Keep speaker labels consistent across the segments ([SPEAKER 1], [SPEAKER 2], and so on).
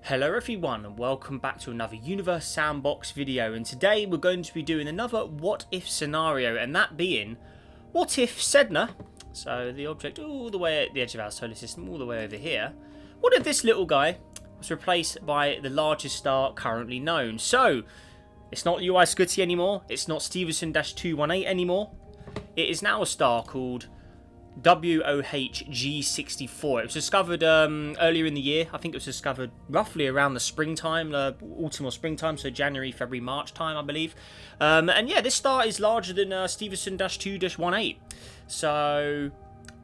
[SPEAKER 1] Hello everyone and welcome back to another Universe Sandbox video, and today we're going to be doing another what if scenario, and that being what if Sedna, so the object all the way at the edge of our solar system, all the way over here, what if this little guy was replaced by the largest star currently known? So it's not UI Scuti anymore, it's not Stevenson-218 anymore, it is now a star called WOH-G64. It was discovered earlier in the year. I think it was discovered roughly around the springtime, autumn or springtime, so January, February, March time, I believe. And yeah, this star is larger than Stevenson-218. So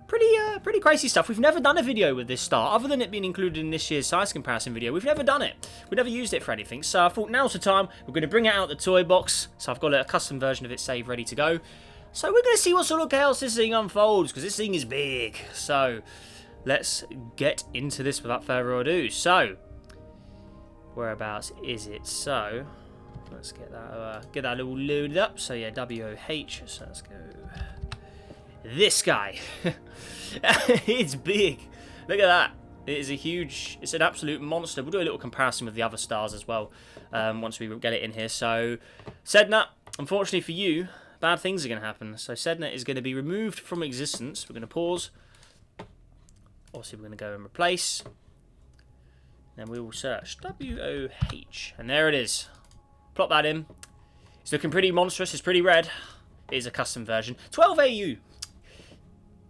[SPEAKER 1] pretty crazy stuff. We've never done a video with this star, other than it being included in this year's size comparison video. We've never done it. We've never used it for anything. So I thought now's the time. We're going to bring it out the toy box. So I've got a custom version of it saved, ready to go. So we're going to see what sort of chaos this thing unfolds, because this thing is big. So let's get into this without further ado. So whereabouts is it? So let's get that all loaded up. So yeah, WOH. So let's go. This guy. It's big. Look at that. It is a huge. It's an absolute monster. We'll do a little comparison with the other stars as well once we get it in here. So Sedna, unfortunately for you, bad things are going to happen. So Sedna is going to be removed from existence. We're going to pause. Obviously, we're going to go and replace. Then we will search WOH. And there it is. Plop that in. It's looking pretty monstrous. It's pretty red. It is a custom version. 12 AU.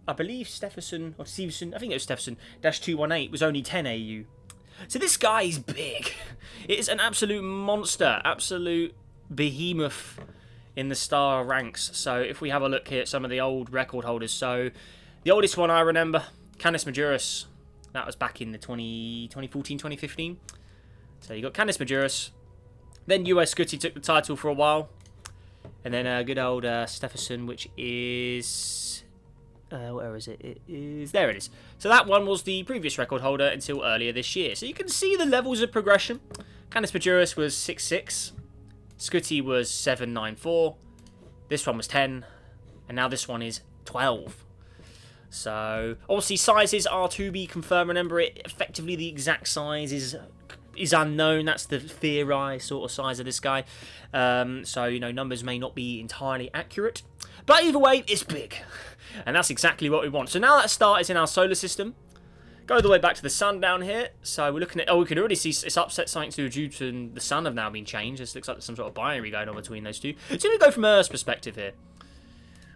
[SPEAKER 1] I believe Stevenson, I think it was Stevenson-218 was only 10 AU. So this guy is big. It is an absolute monster. Absolute behemoth in the star ranks. So if we have a look here at some of the old record holders, so the oldest one I remember, Canis Majoris, that was back in the 2014, 2015. So you got Canis Majoris, then US Scuti took the title for a while, and then good old Stephenson, which is where is it? There it is. So that one was the previous record holder until earlier this year. So you can see the levels of progression. Canis Majoris was 6'6". Scuti was 794, this one was 10, and now this one is 12. So obviously sizes are to be confirmed. Remember, it effectively the exact size is unknown. That's the theorized sort of size of this guy. So you know, numbers may not be entirely accurate, but either way, it's big, and that's exactly what we want. So now that star is in our solar system. Go all the way back to the sun down here. So we're looking at, we can already see it's upset something to do due to the sun have now been changed. This looks like there's some sort of binary going on between those two. So we go from Earth's perspective here.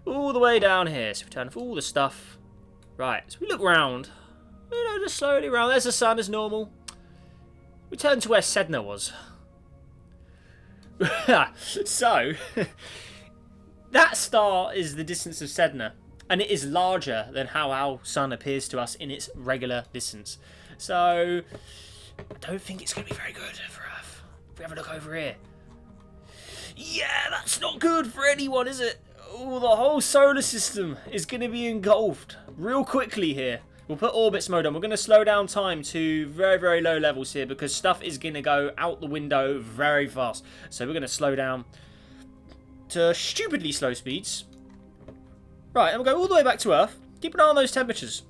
[SPEAKER 1] All the way down here. So we turn off all the stuff. Right, so we look round. You know, just slowly round. There's the sun as normal. We turn to where Sedna was. So, that star is the distance of Sedna. And it is larger than how our sun appears to us in its regular distance. So, I don't think it's going to be very good for Earth. If we have a look over here. Yeah, that's not good for anyone, is it? Oh, the whole solar system is going to be engulfed real quickly here. We'll put orbits mode on. We're going to slow down time to very, very low levels here, because stuff is going to go out the window very fast. So we're going to slow down to stupidly slow speeds. Right, and we'll go all the way back to Earth. Keep an eye on those temperatures,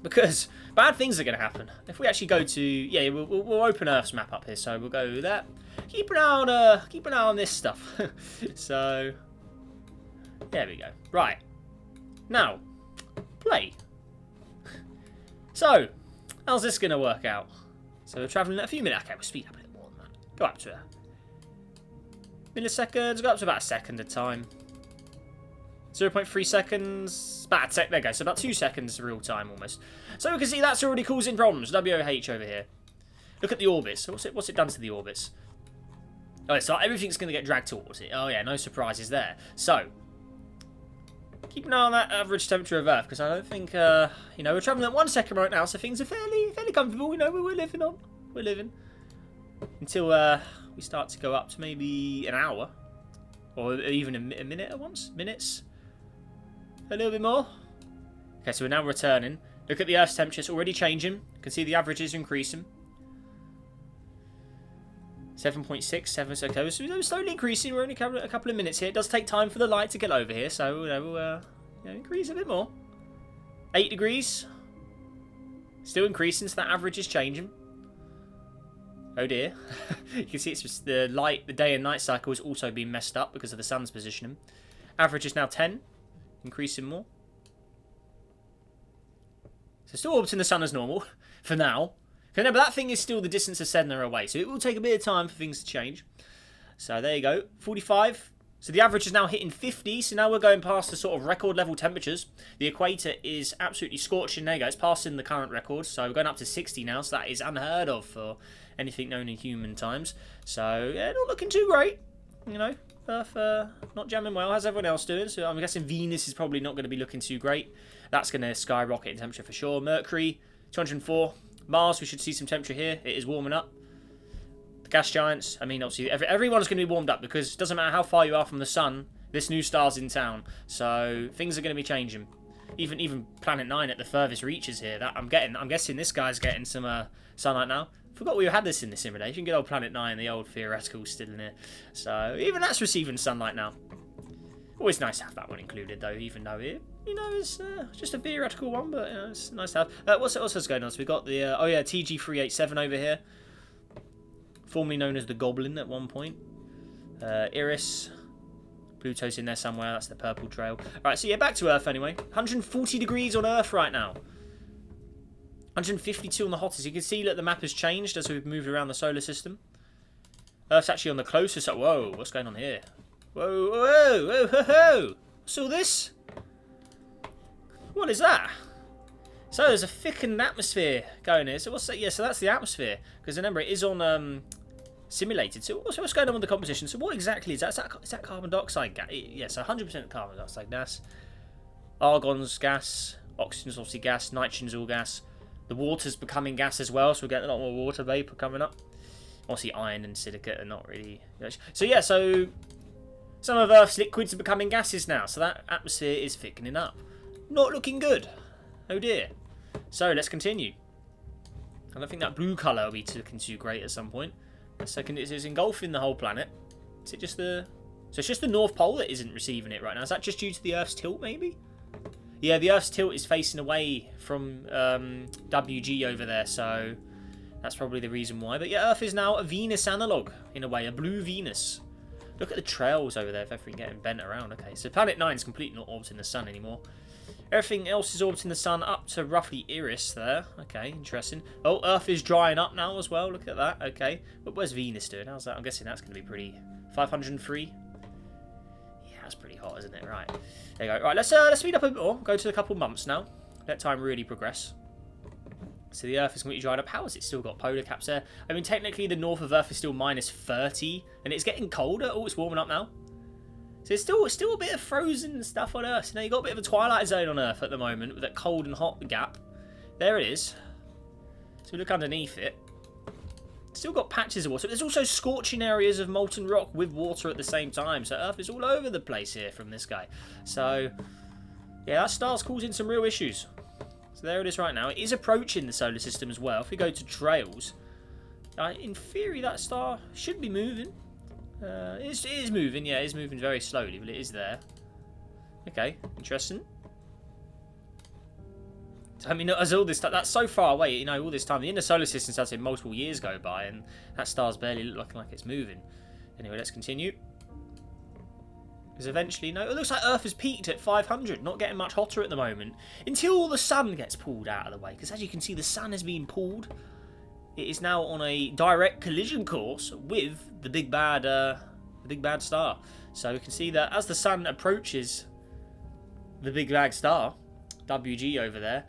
[SPEAKER 1] because bad things are going to happen. If we actually go to, yeah, we'll open Earth's map up here. So we'll go there. Keep an eye on this stuff. So there we go. Right, now play. So how's this going to work out? So we're traveling at a few minutes. Okay, we'll speed up a bit more than that. Go up to milliseconds. Go up to about a second at a time. 0.3 seconds, about a sec, there we go, so about 2 seconds real time almost. So we can see that's already causing problems, WOH over here. Look at the orbits, so what's it done to the orbits? Oh, so everything's going to get dragged towards it. Oh yeah, no surprises there. So, keep an eye on that average temperature of Earth, because I don't think, you know, we're travelling at 1 second right now, so things are fairly comfortable, you know, we're living on. We're living. Until we start to go up to maybe an hour, or even a minute at once, minutes. A little bit more. Okay, so we're now returning. Look at the Earth's temperature. It's already changing. You can see the average is increasing. 7.6, 7. So okay, we're slowly increasing. We're only a couple of minutes here. It does take time for the light to get over here, so we'll increase a bit more. 8 degrees. Still increasing, so that average is changing. Oh dear. You can see it's just the day and night cycle is also being messed up because of the sun's positioning. Average is now 10, increasing more. So still orbiting the sun as normal, for now. But that thing is still the distance of Sedna away, so it will take a bit of time for things to change. So there you go, 45. So the average is now hitting 50, so now we're going past the sort of record level temperatures. The equator is absolutely scorching. There you go, it's passing the current record, so we're going up to 60 now, so that is unheard of for anything known in human times. So, yeah, not looking too great, you know. Earth not jamming well. How's everyone else doing? So I'm guessing Venus is probably not going to be looking too great. That's going to skyrocket in temperature for sure. Mercury, 204. Mars, we should see some temperature here. It is warming up. The gas giants, I mean, obviously, everyone's going to be warmed up because it doesn't matter how far you are from the sun, this new star's in town. So things are going to be changing. Even Planet 9 at the furthest reaches here. I'm guessing this guy's getting some sunlight now. Forgot we had this in the simulation. Good old Planet 9, the old theoretical still in here. So even that's receiving sunlight now. Always nice to have that one included, though, even though it, you know, it's just a theoretical one, but you know, it's nice to have. What's going on? So we got the TG387 over here, formerly known as the Goblin at one point. Iris, Pluto's in there somewhere. That's the purple trail. All right, so yeah, back to Earth anyway. 140 degrees on Earth right now. 152 on the hottest. You can see that the map has changed as we've moved around the solar system. Earth's actually on the closest. Whoa, what's going on here? Whoa, whoa, whoa, whoa, whoa. What's all this? What is that? So there's a thickened atmosphere going here. So what's that? Yeah, so that's the atmosphere. Because remember, it is on simulated. So what's going on with the composition? So what exactly is that? Is that carbon dioxide gas? Yes, 100% carbon dioxide gas. Argon's gas. Oxygen's obviously gas. Nitrogen's all gas. The water's becoming gas as well, so we're getting a lot more water vapour coming up. Obviously, iron and silicate are not really... So, yeah, so some of Earth's liquids are becoming gases now, so that atmosphere is thickening up. Not looking good. Oh, dear. So, let's continue. I don't think that blue colour will be looking too great at some point. The second, it is engulfing the whole planet. Is it just the... So, it's just the North Pole that isn't receiving it right now. Is that just due to the Earth's tilt, maybe? Yeah, the Earth's tilt is facing away from WG over there, so that's probably the reason why. But yeah, Earth is now a Venus analog, in a way, a blue Venus. Look at the trails over there, if everything getting bent around. Okay, so Planet 9 is completely not orbiting the sun anymore. Everything else is orbiting the sun up to roughly Iris there. Okay, interesting. Oh, Earth is drying up now as well. Look at that. Okay, but where's Venus doing? How's that? I'm guessing that's going to be pretty... 503? That's pretty hot, isn't it? Right. There you go. Right, let's speed up a bit more. Go to a couple months now. Let time really progress. So the Earth is completely dried up. How has it still got polar caps there? I mean, technically the north of Earth is still minus 30, and it's getting colder. Oh, it's warming up now. So it's still a bit of frozen stuff on Earth. You know, you've got a bit of a twilight zone on Earth at the moment with that cold and hot gap. There it is. So we look underneath it. Still got patches of water. There's also scorching areas of molten rock with water at the same time. So Earth is all over the place here from this guy. So, yeah, that star's causing some real issues. So there it is right now. It is approaching the solar system as well. If we go to trails, in theory that star should be moving. It is moving. Yeah, it is moving very slowly, but it is there. Okay, interesting. I mean, as all this time, that's so far away, you know, all this time. The inner solar system starts in multiple years go by, and that star's barely looking like it's moving. Anyway, let's continue. Because eventually, no, it looks like Earth has peaked at 500, not getting much hotter at the moment, until the sun gets pulled out of the way. Because as you can see, the sun is being pulled. It is now on a direct collision course with the big bad star. So we can see that as the sun approaches the big bad star, WG over there,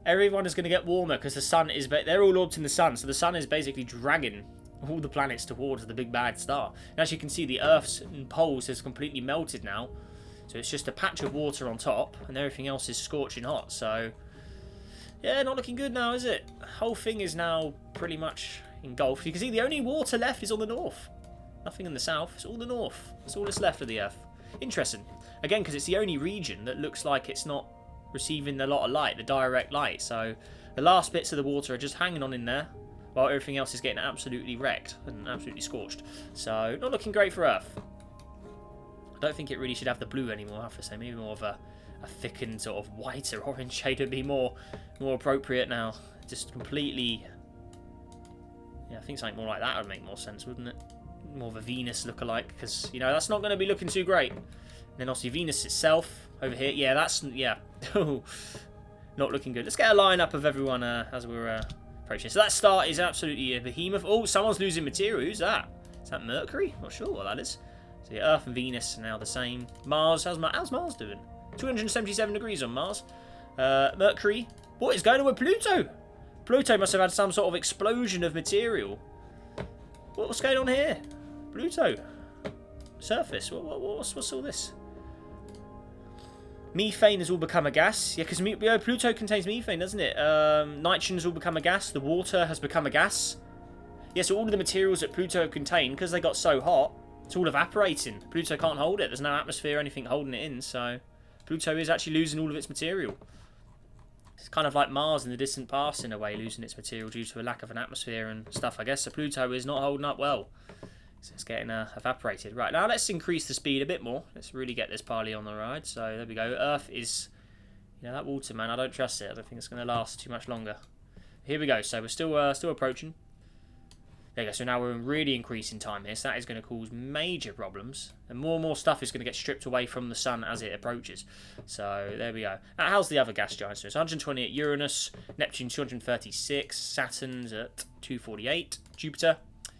[SPEAKER 1] everyone is going to get warmer because the sun is... They're all orbiting the sun, so the sun is basically dragging all the planets towards the big bad star. And as you can see, the Earth's poles has completely melted now. So it's just a patch of water on top, and everything else is scorching hot. So, yeah, not looking good now, is it? The whole thing is now pretty much engulfed. You can see the only water left is on the north. Nothing in the south. It's all the north. That's all that's left of the Earth. Interesting. Again, because it's the only region that looks like it's not receiving a lot of light, the direct light. So the last bits of the water are just hanging on in there, while everything else is getting absolutely wrecked and absolutely scorched. So not looking great for Earth. I don't think it really should have the blue anymore, I have to say. Maybe more of a thickened sort of white or orange shade would be more appropriate now. Just completely... Yeah, Yeah, I think something more like that would make more sense, wouldn't it? More of a Venus look-alike, because, you know, that's not going to be looking too great. And then obviously Venus itself over here. Yeah, that's, yeah. Not looking good. Let's get a line-up of everyone as we're approaching. So that star is absolutely a behemoth. Oh, someone's losing material. Who's that? Is that Mercury? Not sure what that is. So yeah, Earth and Venus are now the same. Mars, how's Mars doing? 277 degrees on Mars. Mercury. What is going on with Pluto? Pluto must have had some sort of explosion of material. What's going on here? Pluto. Surface. What's all this? Methane has all become a gas. Yeah, because Pluto contains methane, doesn't it? Nitrogen has all become a gas. The water has become a gas. Yeah, so all of the materials that Pluto contained, because they got so hot, it's all evaporating. Pluto can't hold it. There's no atmosphere or anything holding it in, so Pluto is actually losing all of its material. It's kind of like Mars in the distant past, in a way, losing its material due to a lack of an atmosphere and stuff, I guess. So Pluto is not holding up well. So it's getting evaporated. Right, now let's increase the speed a bit more. Let's really get this party on the ride. So there we go. Earth is, you know, that water, man, I don't trust it. I don't think it's going to last too much longer. Here we go. So we're still approaching. There you go. So now we're really increasing time here. So that is going to cause major problems. And more stuff is going to get stripped away from the sun as it approaches. So there we go. Now, how's the other gas giants? So it's 120 at Uranus, Neptune 236, Saturn's at 248, Jupiter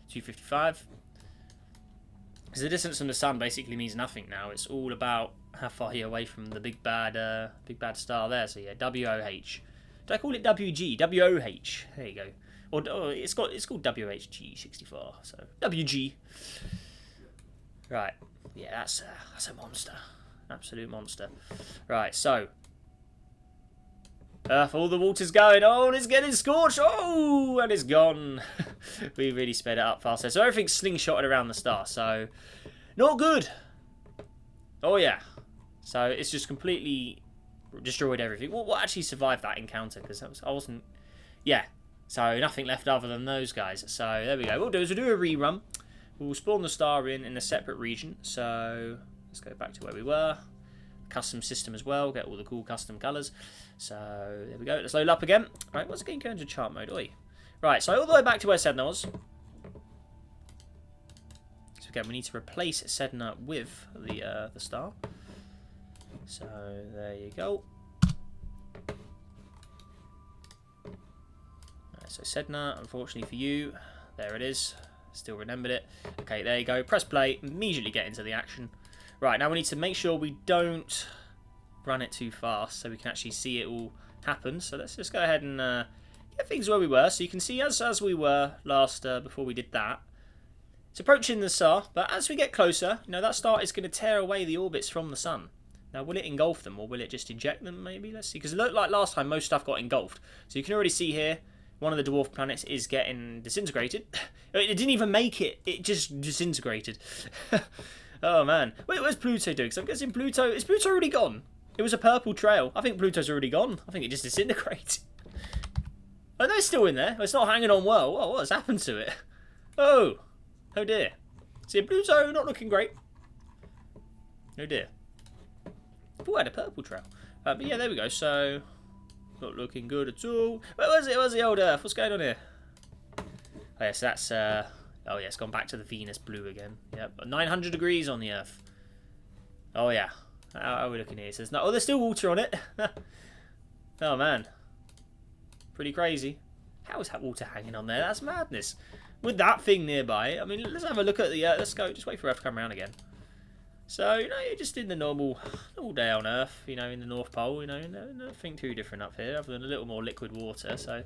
[SPEAKER 1] 255. Because the distance from the sun basically means nothing now. It's all about how far you're away from the big bad star there. So yeah, WOH. Did I call it WG? WOH. There you go. Or it's called WHG64. So WG. Right. Yeah, that's a monster. Absolute monster. Right. So Earth, all the water's going. Oh, and it's getting scorched. Oh, and it's gone. We really sped it up faster. So everything's slingshotted around the star. So not good. Oh yeah. So it's just completely destroyed everything. What actually survived that encounter? Because I wasn't. Yeah. So nothing left other than those guys. So there we go. What we'll do is we'll do a rerun. We'll spawn the star in a separate region. So let's go back to where we were. Custom system as well. Get all the cool custom colours. So there we go. Let's load up again. Right, what's it going to go into chart mode? Oi. Right, so all the way back to where Sedna was. So again, we need to replace Sedna with the star. So there you go. So Sedna, unfortunately for you, there it is. Still remembered it. Okay, there you go. Press play. Immediately get into the action. Right, now we need to make sure we don't run it too fast so we can actually see it all happen. So let's just go ahead and get things where we were. So you can see as we were last before we did that. It's approaching the star, but as we get closer, you know, that star is going to tear away the orbits from the sun. Now, will it engulf them or will it just eject them maybe? Let's see, because it looked like last time most stuff got engulfed. So you can already see here, one of the dwarf planets is getting disintegrated. It didn't even make it. It just disintegrated. Oh, man. Wait, where's Pluto doing? Because I'm guessing Pluto... Is Pluto already gone? It was a purple trail. I think Pluto's already gone. I think it just disintegrated. Oh, no, it's still in there. It's not hanging on well. Oh, what has happened to it? Oh. Oh, dear. See, Pluto not looking great. Oh, dear. Oh, I had a purple trail. But yeah, there we go. So... Not looking good at all. Where was it? Where's the old Earth? What's going on here? Oh, yes, that's... Oh, yeah, it's gone back to the Venus blue again. Yep, 900 degrees on the Earth. Oh, yeah. How are we looking here? It says, no, oh, there's still water on it. Oh, man. Pretty crazy. How is that water hanging on there? That's madness. With that thing nearby, I mean, let's have a look at the... let's go. Just wait for Earth to come around again. So, you know, you're just in the normal day on Earth, you know, in the North Pole, you know, nothing too different up here other than a little more liquid water. So,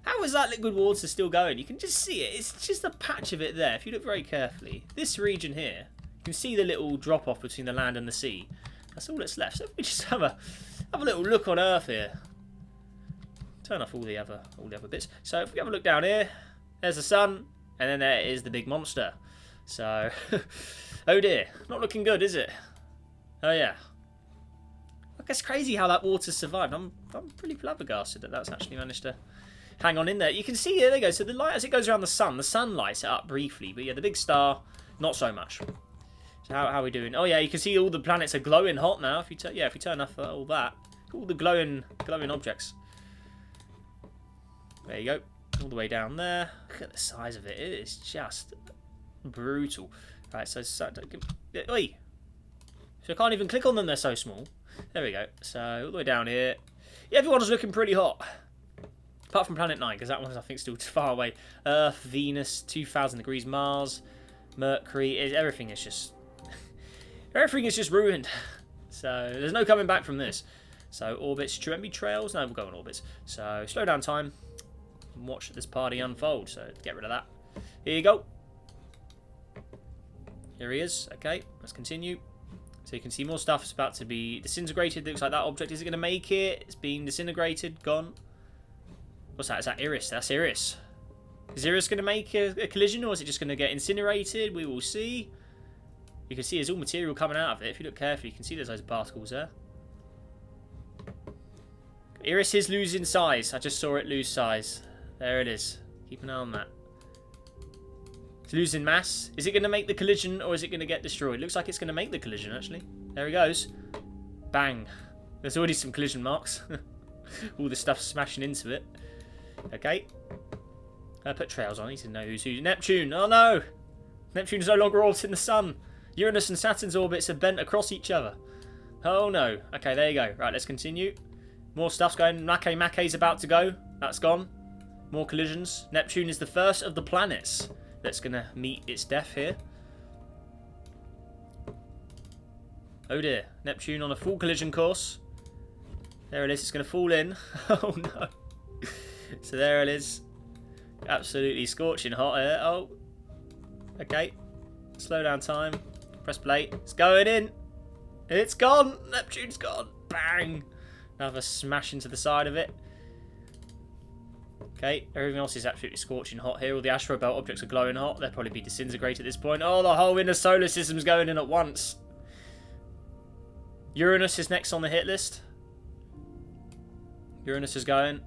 [SPEAKER 1] how is that liquid water still going? You can just see it. It's just a patch of it there. If you look very carefully, this region here, you can see the little drop off between the land and the sea. That's all that's left. So, if we just have a little look on Earth here. Turn off all the other bits. So, if we have a look down here, there's the sun, and then there is the big monster. So, oh dear, not looking good, is it? Oh yeah. Look, it's crazy how that water survived. I'm pretty flabbergasted that that's actually managed to hang on in there. You can see here, there you go. So the light, as it goes around the sun lights it up briefly, but yeah, the big star, not so much. So how are we doing? Oh yeah, you can see all the planets are glowing hot now. If you turn off all that, all the glowing objects. There you go. all the way down there. Look at the size of it. It is just brutal. Right, so oi. So I can't even click on them, they're so small. There we go. So all the way down here. Yeah, everyone's looking pretty hot. Apart from Planet 9, because that one's, I think, still too far away. Earth, Venus, 2,000 degrees, Mars, Mercury. Everything is just... everything is just ruined. So there's no coming back from this. So orbits, true trails? No, we'll go on orbits. So slow down time and watch this party unfold. So get rid of that. Here you go. Here he is. Okay, let's continue. So you can see more stuff is about to be disintegrated. Looks like that object isn't going to make it. It's being disintegrated. Gone. What's that? Is that Iris? That's Iris. Is Iris going to make a collision, or is it just going to get incinerated? We will see. You can see there's all material coming out of it. If you look carefully, you can see there's loads of particles there. Iris is losing size. I just saw it lose size. There it is. Keep an eye on that. It's losing mass. Is it going to make the collision, or is it going to get destroyed? Looks like it's going to make the collision, actually. There he goes. Bang. There's already some collision marks. All the stuff smashing into it. Okay. Put trails on. I need to know who's who. Neptune. Oh no! Neptune is no longer orbiting the sun. Uranus and Saturn's orbits are bent across each other. Oh no. Okay, there you go. Right, let's continue. More stuff's going. Make's about to go. That's gone. More collisions. Neptune is the first of the planets that's going to meet its death here. Oh dear. Neptune on a full collision course. There it is. It's going to fall in. Oh no. So there it is. Absolutely scorching hot here. Oh. Okay. Slow down time. Press play. It's going in. It's gone. Neptune's gone. Bang. Another smash into the side of it. Okay. Everything else is absolutely scorching hot here. All the asteroid belt objects are glowing hot. They'll probably be disintegrated at this point. Oh, the whole inner solar system's going in at once. Uranus is next on the hit list. Uranus is going.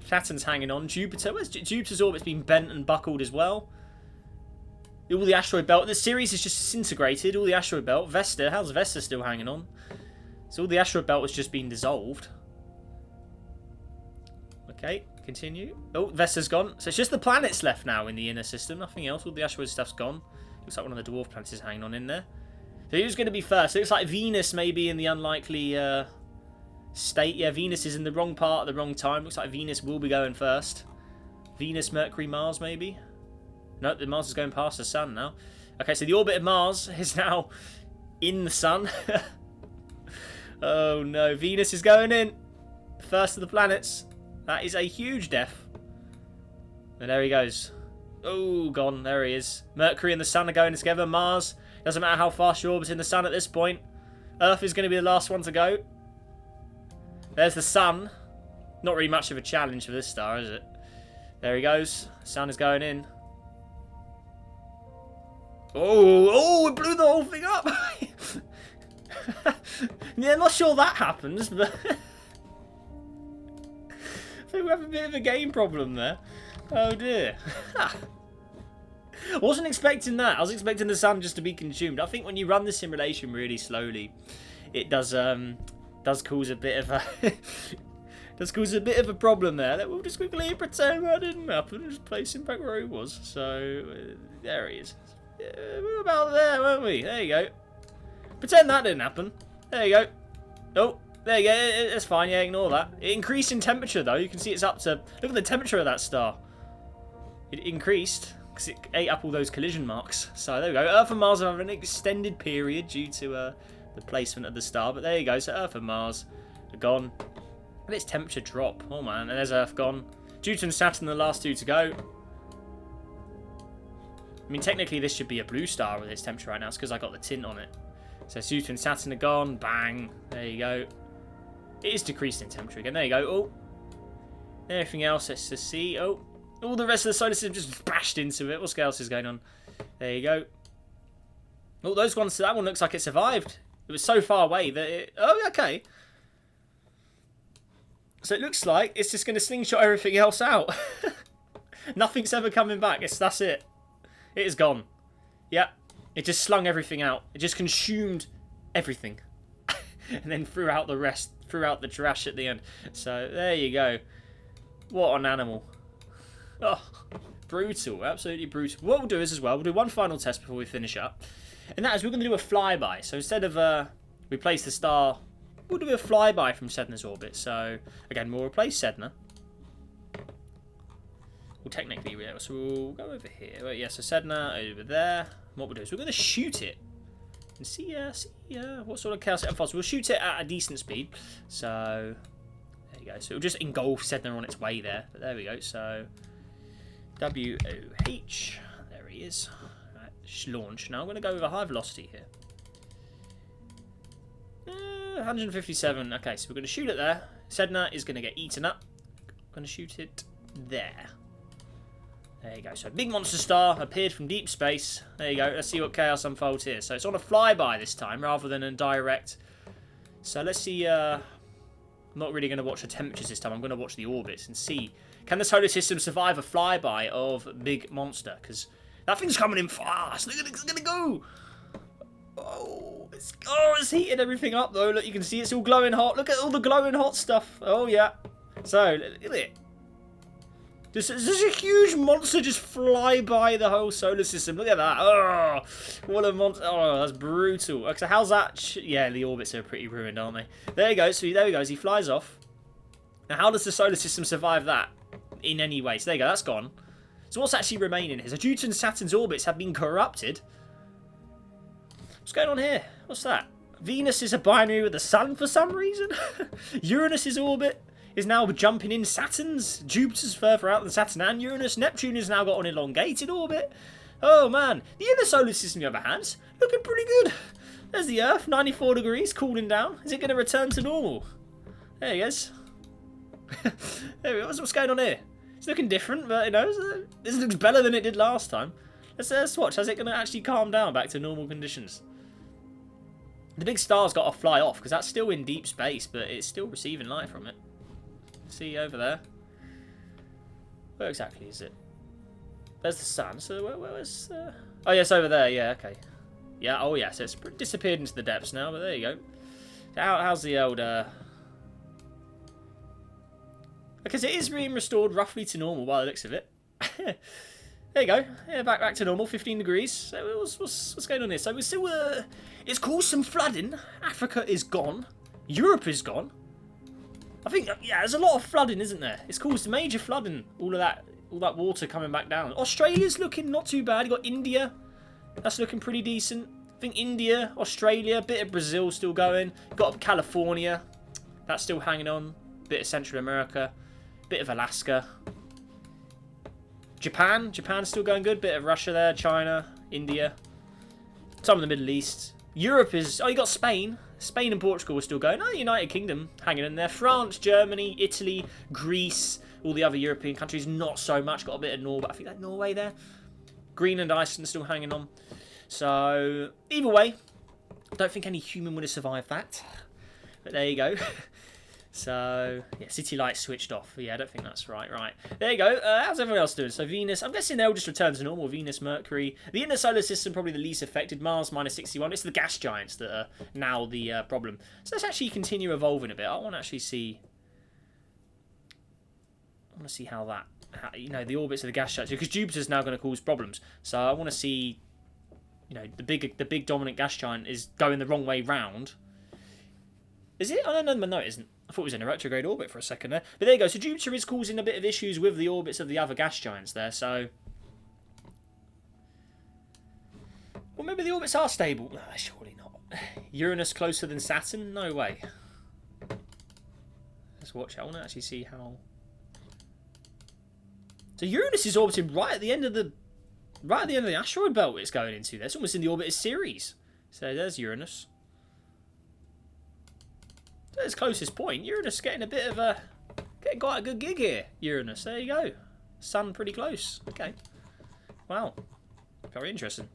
[SPEAKER 1] Saturn's hanging on. Jupiter. Where's Jupiter's orbit's been bent and buckled as well. All the asteroid belt. The Ceres is just disintegrated. All the asteroid belt. Vesta. How's Vesta still hanging on? So all the asteroid belt has just been dissolved. Okay, continue. Oh, Vesta's gone. So it's just the planets left now in the inner system. Nothing else. All the asteroid stuff's gone. Looks like one of the dwarf planets is hanging on in there. So who's going to be first? It looks like Venus may be in the unlikely state. Yeah, Venus is in the wrong part at the wrong time. Looks like Venus will be going first. Venus, Mercury, Mars maybe? No, the Mars is going past the sun now. Okay, so the orbit of Mars is now in the sun. Oh no, Venus is going in. First of the planets. That is a huge death. And there he goes. Oh, gone. There he is. Mercury and the sun are going together. Mars. Doesn't matter how fast you're orbiting the sun at this point. Earth is going to be the last one to go. There's the sun. Not really much of a challenge for this star, is it? There he goes. Sun is going in. Oh, it blew the whole thing up. Yeah, not sure that happens, but I think we have a bit of a game problem there. Oh dear. I wasn't expecting that. I was expecting the sun just to be consumed. I think when you run the simulation really slowly, it does cause a bit of a problem there. We'll just quickly pretend that didn't happen and just place him back where he was. So there he is. We were about there, weren't we? There you go. Pretend that didn't happen. There you go. Oh, there you go. It's fine. Yeah, ignore that. It increased in temperature though. You can see it's up to. Look at the temperature of that star. It increased because it ate up all those collision marks. So there we go. Earth and Mars have an extended period due to the placement of the star. But there you go. So Earth and Mars are gone. And its temperature drop. Oh man. And there's Earth gone. Jupiter and Saturn, the last two to go. I mean, technically this should be a blue star with its temperature right now. It's because I got the tint on it. So Jupiter and Saturn are gone. Bang. There you go. It is decreased in temperature again. There you go. Oh. Everything else, let's just see. Oh. All the rest of the solar system just bashed into it. What else is going on? There you go. Oh, those ones. That one looks like it survived. It was so far away that it... Oh, okay. So it looks like it's just going to slingshot everything else out. Nothing's ever coming back. That's it. It is gone. Yeah. It just slung everything out. It just consumed everything. And then threw out the rest. Threw out the trash at the end. So there you go. What an animal. Oh, brutal. Absolutely brutal. What we'll do is as well, we'll do one final test before we finish up. And that is we're going to do a flyby. So instead of replace the star, we'll do a flyby from Sedna's orbit. So again, we'll replace Sedna. Well, technically, so we'll go over here. Well, yeah, so Sedna over there. What we'll do is we're going to shoot it and see what sort of chaos it unfolds. We'll shoot it at a decent speed. So there you go. So it'll just engulf Sedna on its way there. But there we go. So WOH. There he is. Right, launch. Now I'm going to go with a high velocity here. 157. Okay, so we're going to shoot it there. Sedna is going to get eaten up. I'm going to shoot it there. There you go. So big monster star appeared from deep space. There you go. Let's see what chaos unfolds here. So it's on a flyby this time rather than a direct. So let's see. I'm not really going to watch the temperatures this time. I'm going to watch the orbits and see, can the solar system survive a flyby of big monster? Because that thing's coming in fast. Look at it. It's going to go. Oh, it's heating everything up though. Look, you can see it's all glowing hot. Look at all the glowing hot stuff. Oh yeah. So look at it. There's a huge monster just fly by the whole solar system. Look at that. Oh, what a monster. Oh, that's brutal. Okay, so how's that? Yeah, the orbits are pretty ruined, aren't they? There you go. So there he goes. He flies off. Now, how does the solar system survive that in any way? So there you go. That's gone. So what's actually remaining here? So Jupiter and Saturn's orbits have been corrupted. What's going on here? What's that? Venus is a binary with the sun for some reason. Uranus's orbit is now jumping in Saturn's. Jupiter's further out than Saturn and Uranus. Neptune has now got an elongated orbit. Oh man. The inner solar system, on the other hand, looking pretty good. There's the Earth, 94 degrees, cooling down. Is it going to return to normal? There he is. There we go. What's going on here? It's looking different, but you know, this looks better than it did last time. Let's watch. How's it going to actually calm down back to normal conditions? The big star's got to fly off because that's still in deep space, but it's still receiving light from it. See over there. Where exactly is it? There's the sun. So where's the... Oh yes, over there. Yeah, okay. Yeah. Oh yeah. So it's disappeared into the depths now. But there you go. How's the old? Because it is being restored roughly to normal by the looks of it. There you go. Yeah, back to normal. 15 degrees. So what's going on here? So we're still. It's caused some flooding. Africa is gone. Europe is gone. I think, yeah, there's a lot of flooding, isn't there? It's caused major flooding. All that water coming back down. Australia's looking not too bad. You got India. That's looking pretty decent. I think India, Australia, a bit of Brazil still going. Got California. That's still hanging on. Bit of Central America. Bit of Alaska. Japan's still going good. Bit of Russia there. China. India. Some of the Middle East. Europe is... Oh, you got Spain. Spain and Portugal are still going. Oh, United Kingdom hanging in there. France, Germany, Italy, Greece, all the other European countries, not so much. Got a bit of Norway. I think that Norway there. Greenland, Iceland still hanging on. So, either way, I don't think any human would have survived that. But there you go. So, yeah, city lights switched off. Yeah, I don't think that's right. Right. There you go. How's everyone else doing? So, Venus, I'm guessing they'll just return to normal. Venus, Mercury. The inner solar system, probably the least affected. Mars, -61. It's the gas giants that are now the problem. So, let's actually continue evolving a bit. I want to actually see... I want to see how that... you know, the orbits of the gas giants. Because Jupiter's now going to cause problems. So, I want to see... You know, the big dominant gas giant is going the wrong way round. Is it? Oh, no, it isn't. I thought it was in a retrograde orbit for a second there. But there you go. So Jupiter is causing a bit of issues with the orbits of the other gas giants there. So, well, maybe the orbits are stable. No, surely not. Uranus closer than Saturn? No way. Let's watch it. I want to actually see how... So Uranus is orbiting right at the end of the asteroid belt it's going into. That's almost in the orbit of Ceres. So there's Uranus. At its closest point, Uranus getting quite a good gig here. Uranus, there you go. Sun pretty close. Okay. Wow. Very interesting.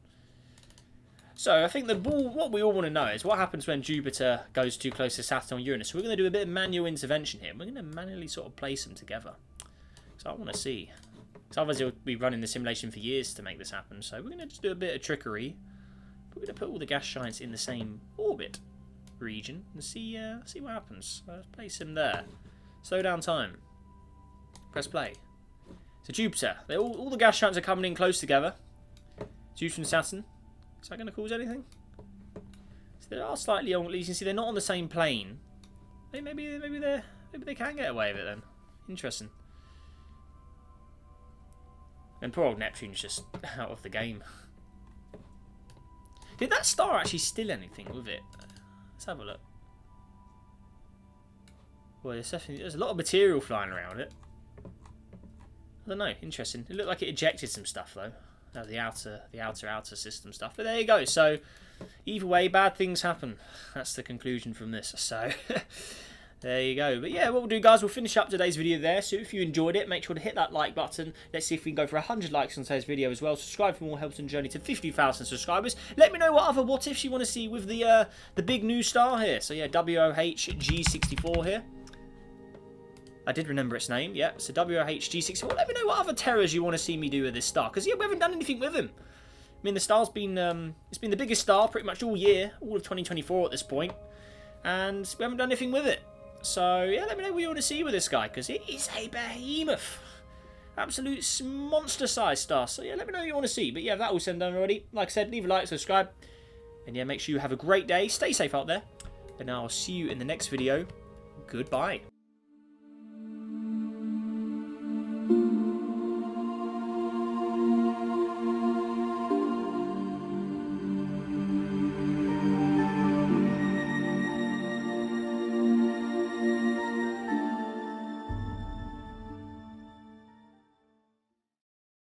[SPEAKER 1] So I think what we all want to know is what happens when Jupiter goes too close to Saturn or Uranus. So we're going to do a bit of manual intervention here. We're going to manually sort of place them together. So I want to see. So otherwise we'll be running the simulation for years to make this happen. So we're going to just do a bit of trickery. We're going to put all the gas giants in the same orbit region and see what happens. So let's place him there. Slow down time. Press play. So Jupiter. All the gas giants are coming in close together. Jupiter and Saturn. Is that going to cause anything? So they are slightly on. You can see they're not on the same plane. Maybe they can get away with it then. Interesting. And poor old Neptune's just out of the game. Did that star actually steal anything with it? Let's have a look. Well, there's a lot of material flying around it. I don't know. Interesting. It looked like it ejected some stuff though. The outer system stuff. But there you go. So either way, bad things happen. That's the conclusion from this. So there you go. But yeah, what we'll do, guys, we'll finish up today's video there. So if you enjoyed it, make sure to hit that like button. Let's see if we can go for 100 likes on today's video as well. Subscribe for more helps on the journey to 50,000 subscribers. Let me know what other what ifs you want to see with the big new star here. So yeah, WOHG64 here. I did remember its name, yeah. So WOHG64. Let me know what other terrors you want to see me do with this star, because yeah, we haven't done anything with him. I mean, the star's been it's been the biggest star pretty much all year, all of 2024 at this point, and we haven't done anything with it. So yeah, let me know what you want to see with this guy, because it is a behemoth, absolute monster-sized star. So yeah, let me know what you want to see. But yeah, that all said and done already. Like I said, leave a like, subscribe, and yeah, make sure you have a great day. Stay safe out there, and I'll see you in the next video. Goodbye.